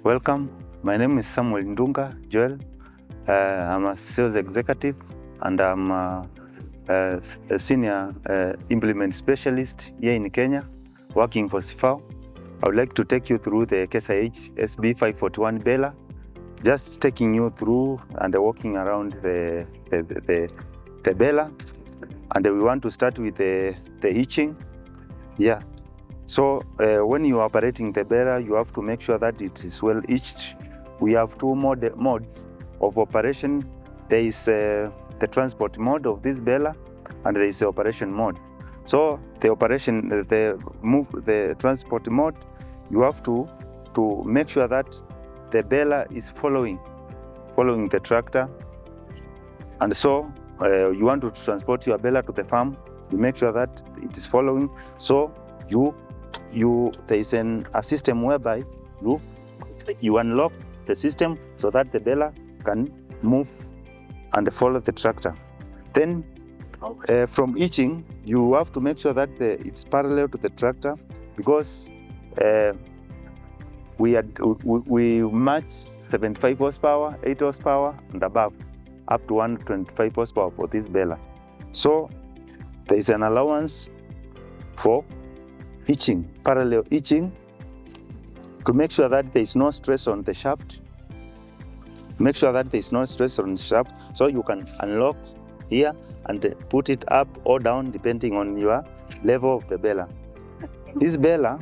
Welcome. My name is Samuel Ndunga, Joel. I'm a sales executive and I'm a senior implement specialist here in Kenya, working for CFAO. I would like to take you through the CFAO SB 541 baler, just taking you through and walking around the baler. And we want to start with the hitching. Yeah. So when you are operating the baler, you have to make sure that it is well hitched. We have two modes of operation. There is the transport mode of this baler, and there is the operation mode. So the transport mode, you have to make sure that the baler is following the tractor. And so you want to transport your baler to the farm, you make sure that it is following. So there is a system whereby you unlock the system so that the baler can move and follow the tractor. Then from hitching, you have to make sure that it's parallel to the tractor, because we match 75 horsepower, 8 horsepower and above, up to 125 horsepower for this baler. So there is an allowance for hitching, parallel hitching, to make sure that there is no stress on the shaft. Make sure that there is no stress on the shaft, so you can unlock here and put it up or down depending on your level of the baler. This baler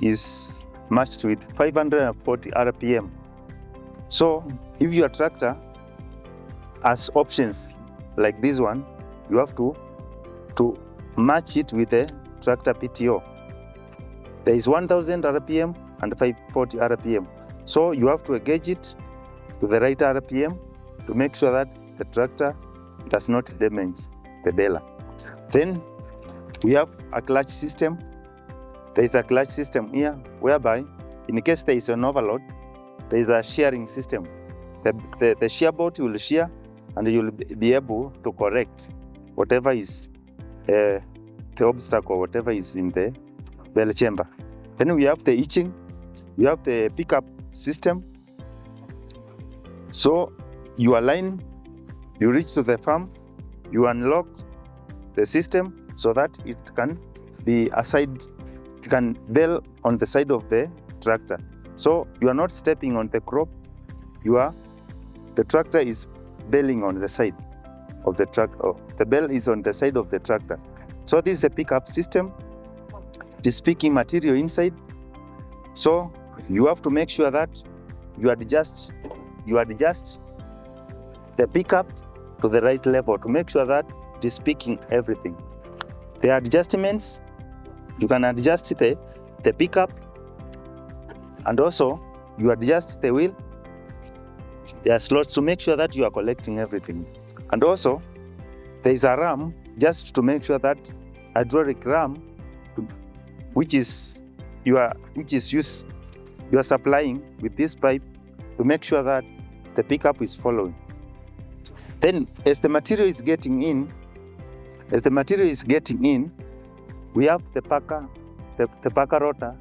is matched with 540 RPM. So if your tractor has options like this one, you have to match it with the tractor PTO. There is 1000 RPM and 540 RPM. So you have to gauge it to the right RPM to make sure that the tractor does not damage the baler. Then we have a clutch system. There is a clutch system here whereby in case there is an overload, there is a shearing system. The shear bolt will shear and you'll be able to correct whatever is the obstacle, whatever is in the bale chamber. Then we have the hitching, we have the pickup system. So you align, you reach to the farm, you unlock the system so that it can be it can bale on the side of the tractor. So you are not stepping on the crop, the tractor is baling on the side of the tractor. The bale is on the side of the tractor. So this is a pickup system. It is picking material inside. So you have to make sure that you adjust the pickup to the right level to make sure that it is picking everything. The adjustments, you can adjust the pickup, and also you adjust the wheel. There are slots to make sure that you are collecting everything. And also there is a ram, just to make sure that hydraulic ram, which you are supplying with this pipe to make sure that the pickup is following. Then as the material is getting in, we have the packer rotor,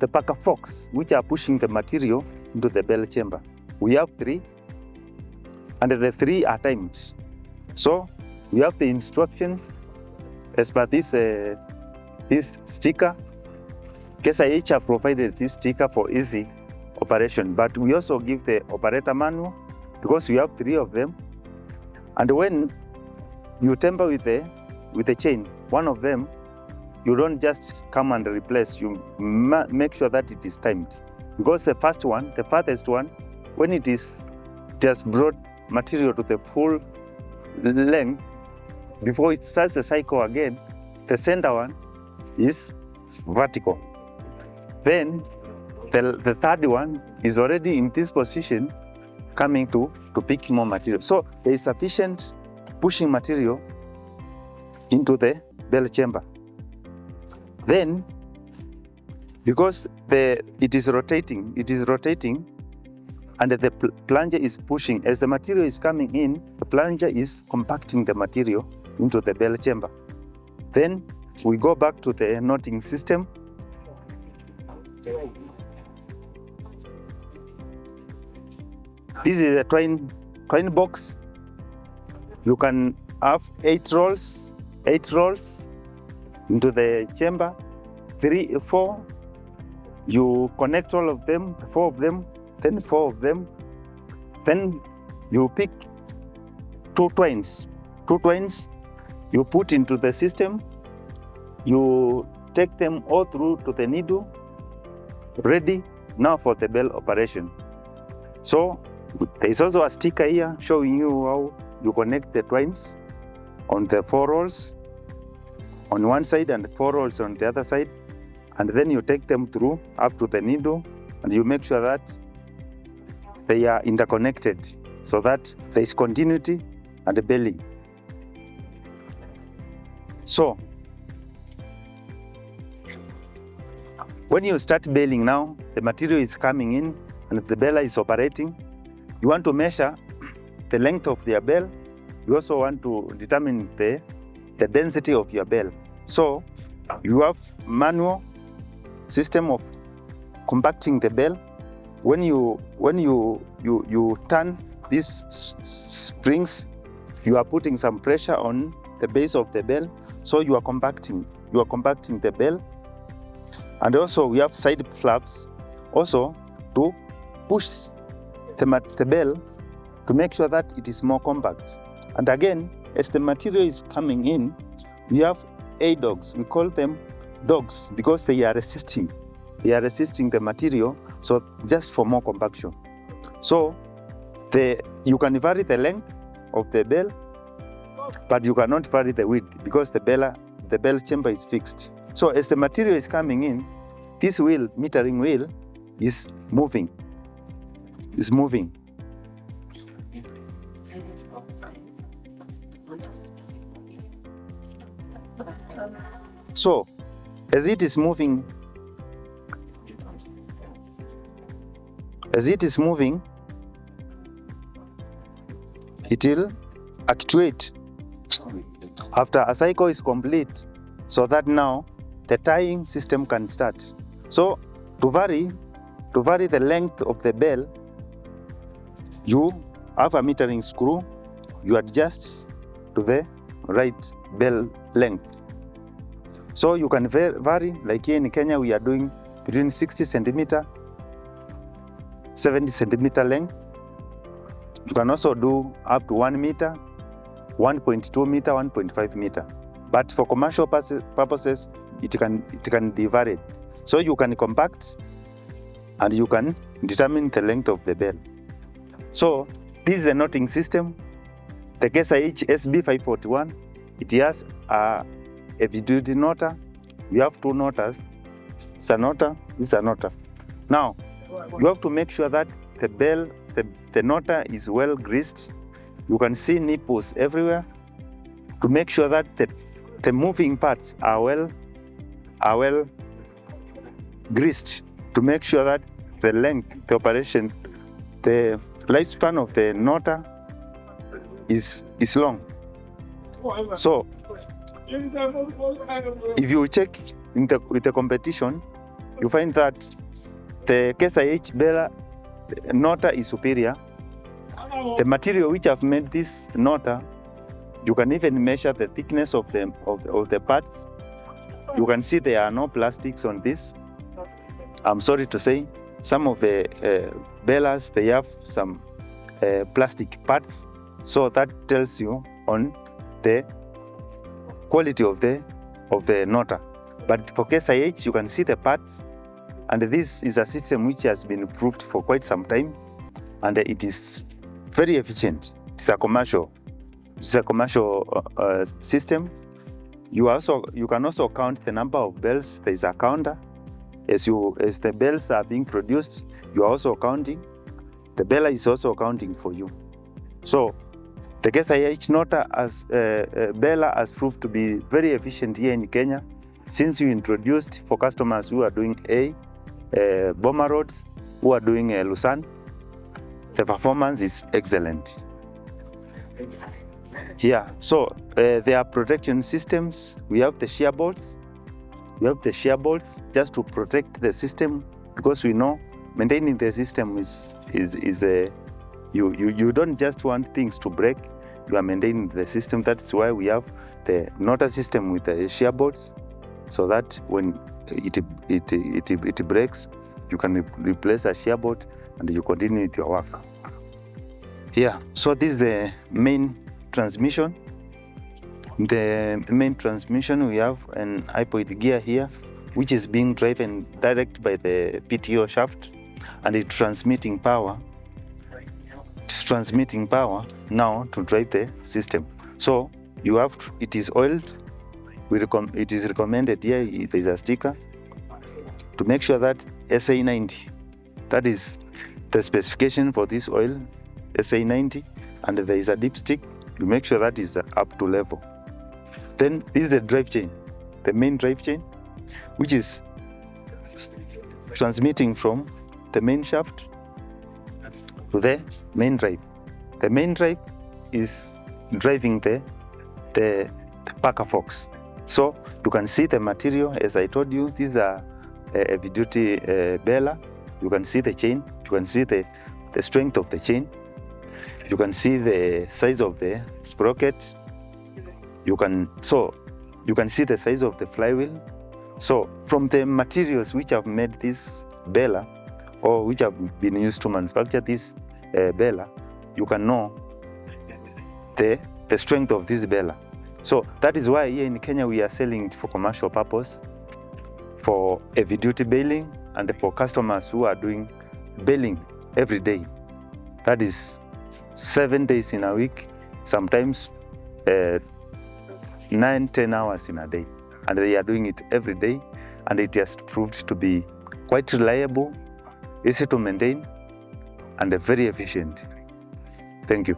the packer forks, which are pushing the material into the bale chamber. We have 3, and the 3 are timed. So we have the instructions as per this sticker. CFAO have provided this sticker for easy operation, but we also give the operator manual because we have 3 of them. And when you tamper with the chain, one of them, you don't just come and replace, you make sure that it is timed. Because the first one, the farthest one, when it has brought material to the full length, before it starts the cycle again, the center one is vertical. Then the third one is already in this position, coming to pick more material. So there is sufficient pushing material into the bale chamber. Then, because it is rotating, and the plunger is pushing. As the material is coming in, the plunger is compacting the material into the bale chamber. Then we go back to the knotting system. This is a twine box. You can have 8 rolls into the chamber, 3, 4. You connect all of them, 4 of them, then 4 of them. Then you pick 2 twines. 2 twines you put into the system. You take them all through to the needle, ready now for the bale operation. So there is also a sticker here showing you how you connect the twines on the 4 rolls on one side and 4 rolls on the other side. And then you take them through up to the needle and you make sure that they are interconnected so that there is continuity and the baling. So when you start baling now, the material is coming in and the baler is operating. You want to measure the length of your bale. You also want to determine the density of your bale. So you have manual system of compacting the bale. When you turn these springs, you are putting some pressure on the base of the bale, so you are compacting the bale. And also we have side flaps also to push the bale to make sure that it is more compact. And again, as the material is coming in, we have A-dogs. We call them dogs because they are resisting the material, so just for more compaction. So you can vary the length of the bale, but you cannot vary the width because the bale chamber is fixed. So as the material is coming in, this metering wheel is moving. So as it is moving, it will actuate after a cycle is complete, so that now the tying system can start. So to vary the length of the bale, you have a metering screw. You adjust to the right bale length. So you can vary, like here in Kenya we are doing between 60 centimeter, 70 centimeter length. You can also do up to 1 meter, 1.2 meter, 1.5 meter. But for commercial purposes, it can be varied. So you can compact and you can determine the length of the bale. So this is a knotting system. The CFAO SB541, it has a heavy-duty knotter. We have 2 knotters. This is a knotter, this is a knotter. Now, you have to make sure that the bale, the knotter is well greased. You can see nipples everywhere to make sure that the moving parts are well greased, to make sure that the length, the operation, the lifespan of the knotter is long. So if you check with the competition, you find that the CFAO baler knotter is superior. The material which have made this knotter, you can even measure the thickness of the parts. You can see there are no plastics on this. I'm sorry to say, some of the balers, they have some plastic parts. So that tells you on the quality of the knotter. But for CFAO, you can see the parts, and this is a system which has been proved for quite some time, and it is very efficient. It's a commercial system. You can also count the number of bells. There is a counter. As the bells are being produced, you are also counting. The baler is also counting for you. So the CFAO knotter baler has proved to be very efficient here in Kenya. Since you introduced for customers who are doing bomber roads, who are doing Lusan, the performance is excellent. Here, so there are protection systems. We have the shear bolts. Just to protect the system, because we know maintaining the system is You don't just want things to break, you are maintaining the system. That's why we have the Nota system with the shear boards, so that when it breaks, you can replace a shear board and you continue with your work. Yeah, so this is the main transmission. The main transmission, we have an hypoid gear here, which is being driven direct by the PTO shaft, and it's transmitting power. It's transmitting power now to drive the system. So you have it is oiled. It is recommended here. There is a sticker to make sure that SA90, that is the specification for this oil, SA90, and there is a dipstick. You make sure that is up to level. Then this is the drive chain, the main drive chain, which is transmitting from the main shaft to the main drive. The main drive is driving the Parker Fox. So you can see the material, as I told you, these are a heavy-duty baler. You can see the chain, you can see the strength of the chain, you can see the size of the sprocket, you can see the size of the flywheel. So from the materials which have made this baler, or which have been used to manufacture this baler, you can know the strength of this baler. So that is why here in Kenya we are selling it for commercial purpose, for heavy-duty baling, and for customers who are doing baling every day. That is 7 days in a week, sometimes 9-10 hours in a day, and they are doing it every day, and it has proved to be quite reliable, easy to maintain, and very efficient. Thank you.